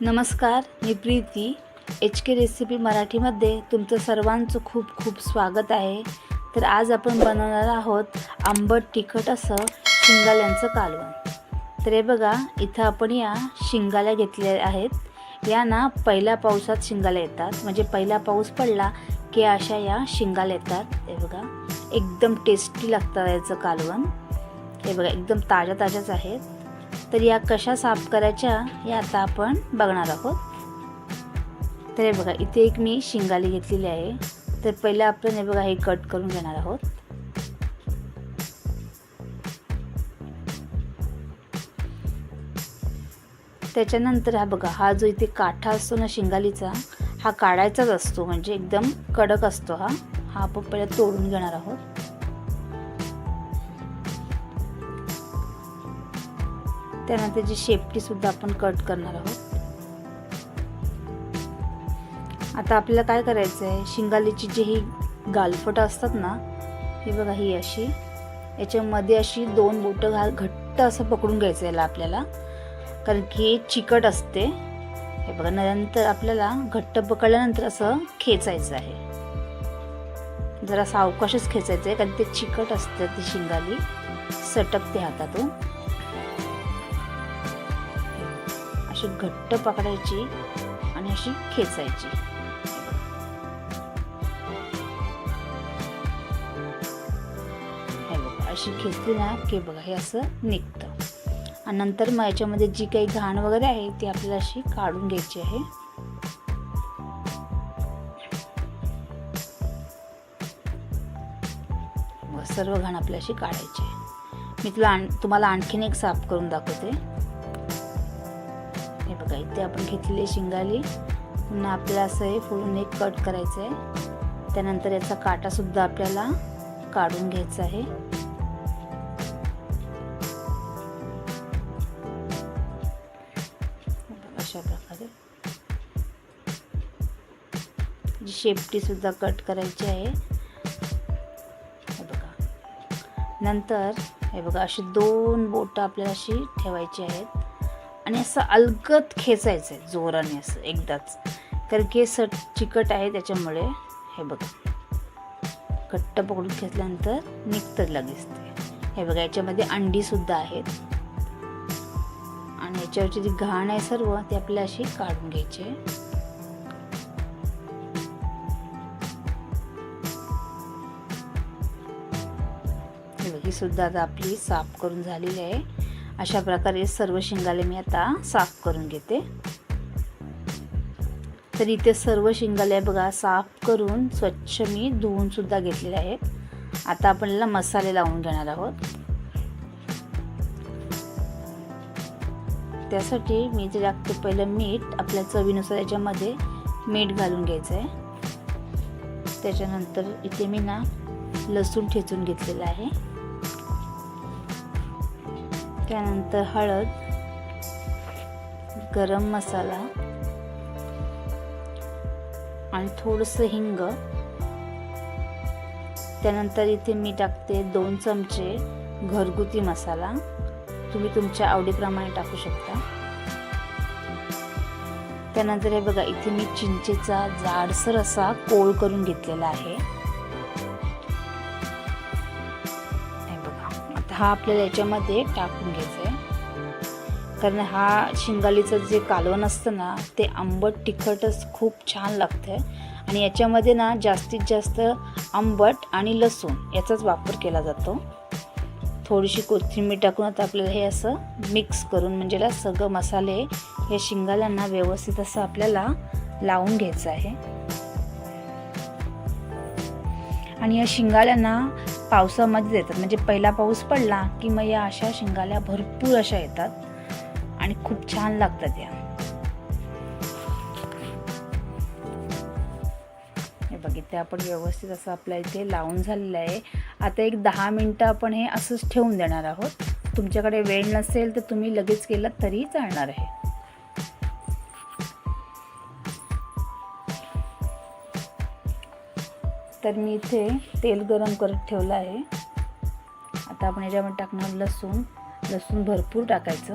नमस्कार, मी Preeti HK recipe मराठीमध्ये तुमचं सर्वांचं खूप खूप स्वागत आहे। तर आज आपण बनवणार आहोत आंबट तिखट असं शिंगाल्यांचं कालवण। तर हे बघा, इथं आपण या शिंगाल्या घेतलेल्या आहेत। या ना पहिल्या पावसात शिंगाल्या येतात, म्हणजे पहिला पाऊस पडला की अशा या शिंगाल्या येतात। हे बघा, एकदम टेस्टी लागतं याचं कालवण। हे बघा, एकदम ताज्या ताज्याच आहेत। तर या कशा साफ करायच्या हे आता आपण बघणार आहोत। तर हे बघा, इथे एक मी शिंगाली घेतलेली आहे। तर पहिला आपण हे बघा हे कट करून घेणार आहोत। त्याच्यानंतर हा बघा, हा जो इथे काठा असतो ना शिंगालीचा, हा काढायचाच असतो, म्हणजे एकदम कडक असतो हा आपण पहिला तोडून घेणार आहोत। त्यानंतर त्याची शेपटी सुद्धा आपण कट करणार आहोत। आता आपल्याला काय करायचं आहे, शिंगालीची जी ही गालफट असतात ना, हे बघा, ही अशी याच्यामध्ये अशी दोन बोटं घट्ट असं पकडून घ्यायचं याला आपल्याला, कारण की चिकट असते। हे बघा, नंतर आपल्याला घट्ट पकडल्यानंतर असं खेचायचं आहे। जरा सावकाशच खेचायचं आहे, कारण ते चिकट असते, ती शिंगाली सटकते हातातून। अशी घट्ट पकडायची आणि अशी खेचायची। हे बघा, अशी खेचली ना की बघा हे असं निघतं। आणि नंतर मग याच्यामध्ये जी काही घाण वगैरे आहे ती आपल्याला अशी काढून घ्यायची आहे। सर्व घाण आपल्याला अशी काढायची आहे। मी तुम्हाला आणखीन एक साफ करून दाखवते। हे बघा, इथे आपण घेतलेली शिंगाली पुन्हा आपल्याला असं हे फोडून एक कट करायचं आहे। त्यानंतर याचा काटा सुद्धा आपल्याला काढून घ्यायचा आहे। अशा प्रकारे जी शेपटी सुद्धा कट करायची आहे। हे बघा, नंतर हे बघा, अशी दोन बोटं आपल्याला अशी ठेवायची आहेत आणि असं अलगद खेचायचं आहे जोराने, असं एकदाच, कारण की चिकट आहे त्याच्यामुळे। हे बघा, घट्ट पकडून खेचल्यानंतर निघतं लगेच ते। हे बघा, याच्यामध्ये अंडी सुद्धा आहेत आणि याच्यावरची जी घाण आहे सर्व ती आपल्याला अशी काढून घ्यायची आहे। हे बघा, ही सुद्धा आता आपली साफ करून झालेली आहे। अशा प्रकारे सर्व शिंगाले मी आता साफ करून घेते। तर इथे सर्व शिंगाले बघा साफ करून स्वच्छ मी धुवून सुद्धा घेतलेले आहेत। आता आपण याला मसाले लावून घेणार आहोत। त्यासाठी मी जे टाकते पहिलं मीठ, आपल्या चवीनुसार याच्यामध्ये मीठ घालून घ्यायचं आहे। त्याच्यानंतर इथे मी ना लसूण ठेचून घेतलेला आहे। त्यानंतर हळद, गरम मसाला आणि थोडंसं हिंग। त्यानंतर इथे मी टाकते 2 चमचे घरगुती मसाला, तुम्ही तुमच्या आवडीप्रमाणे टाकू शकता। त्यानंतर हे बघा, इथे मी चिंचेचा जाडसर असा कोळ करून घेतलेला आहे। हा आपल्याला याच्यामध्ये टाकून घ्यायचं आहे, कारण हा शिंगालीचं जे कालवण असतं ना ते आंबट तिखटच खूप छान लागतं। आणि याच्यामध्ये ना जास्तीत जास्त आंबट आणि लसूण याचाच वापर केला जातो। थोडीशी कोथिंबीर टाकून आता आपल्याला हे असं मिक्स करून, म्हणजे सगळं मसाले या शिंगाल्यांना व्यवस्थित असं आपल्याला लावून घ्यायचं आहे। आणि या शिंगाल्यांना पावसामध्ये येतात, म्हणजे पहिला पाऊस पडला की मग या अशा शिंगाल्या भरपूर अशा येतात आणि खूप छान लागतात या। हे बघ, इथे आपण व्यवस्थित असं आपल्या इथे लावून झालेलं आहे। आता एक 10 मिनिटं आपण हे असंच ठेवून देणार आहोत। तुमच्याकडे वेळ नसेल तर तुम्ही लगेच केलं तरी चालणार आहे। तर मी इथे तेल गरम करत ठेवलं आहे। आता आपण याच्यामध्ये टाकणार लसूण भरपूर टाकायचं।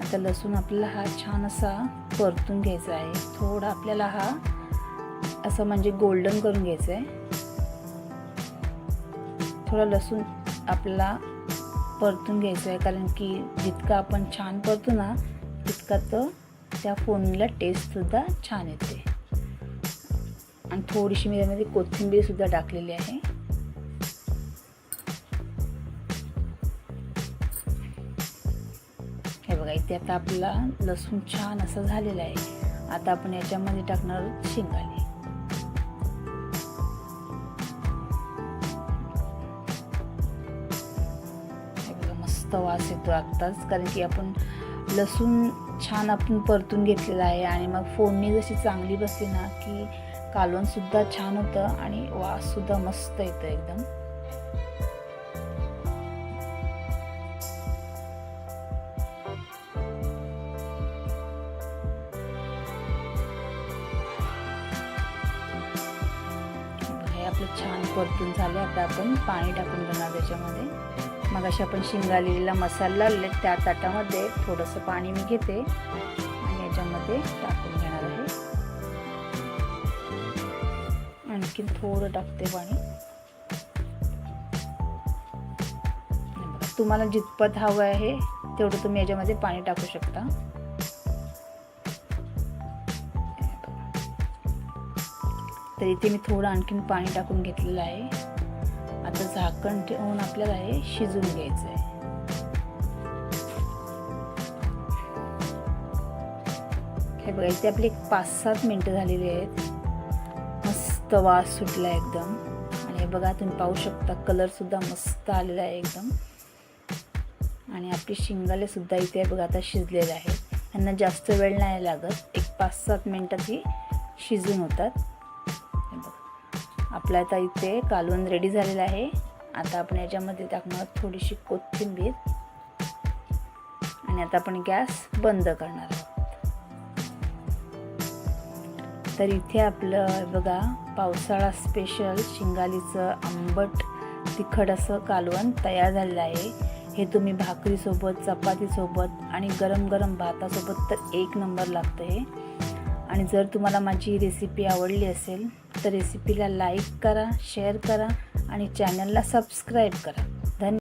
आता लसूण आपल्याला हा छान असा परतून घ्यायचा आहे. थोडा आपल्याला हा असं म्हणजे गोल्डन करून घ्यायचं आहे. थोडा लसूण आपल्याला परतून घ्यायचं आहे, कारण की जितका आपण छान परतू ना तितका तो त्या फोडणीला टेस्टसुद्धा छान येते. आणि थोडीशी मी त्यामध्ये कोथिंबीरसुद्धा टाकलेली आहे. हे बघा, इथे आता आपला लसूण छान असं झालेला आहे. आता आपण याच्यामध्ये टाकणार आहोत शिंगाले. हे बघा, मस्त वास येतो आत्ताच, कारण की आपण लसूण छान आपण परतून घेतलेला आहे. आणि मग फोडणी जशी चांगली बसली ना की कालवणसुद्धा छान होतं आणि वाससुद्धा मस्त येतो एकदम. आपलं छान परतून झालं. आता आपण पाणी टाकून देणार त्याच्यामध्ये. मग अशी आपण शिंगालेला मसाला लावले त्या ताटामध्ये थोडंसं पाणी मी घेते आणि याच्यामध्ये टाकून घेणार आहे. आणखीन थोडं टाकते पाणी. तुम्हाला जितपत हवं आहे तेवढं तुम्ही याच्यामध्ये पाणी टाकू शकता. तर इथे मी थोडं आणखीन पाणी टाकून घेतलेलं आहे. आता झाकण ठेवून आपल्याला हे शिजवून घ्यायचं आहे. हे बघा, इथे आपले 5-7 मिनिटं झालेली आहेत. मस्त वास सुटला एकदम. आणि हे बघा, तुम्ही पाहू शकता कलर सुद्धा मस्त आलेला आहे एकदम. आणि आपले शिंगाले सुद्धा इथे बघा आता शिजलेले आहेत. यांना जास्त वेळ नाही लागत, एक 5-7 मिनिटात ही शिजून होतात. आपला आता इथे कालवण रेडी झालेलं आहे. आता आपण याच्यामध्ये टाकणार थोडीशी कोथिंबीर आणि आता आपण गॅस बंद करणार आहोत. तर इथे आपलं बघा पावसाळा स्पेशल शिंगालीचं आंबट तिखट असं कालवण तयार झालेलं आहे. हे तुम्ही भाकरीसोबत, चपातीसोबत आणि गरम गरम भातासोबत तर एक नंबर लागतं हे. आणि जर तुम्हाला माझी रेसिपी आवडली असेल तर रेसिपीला लाईक करा, शेअर करा आणि चॅनलला सबस्क्राईब करा.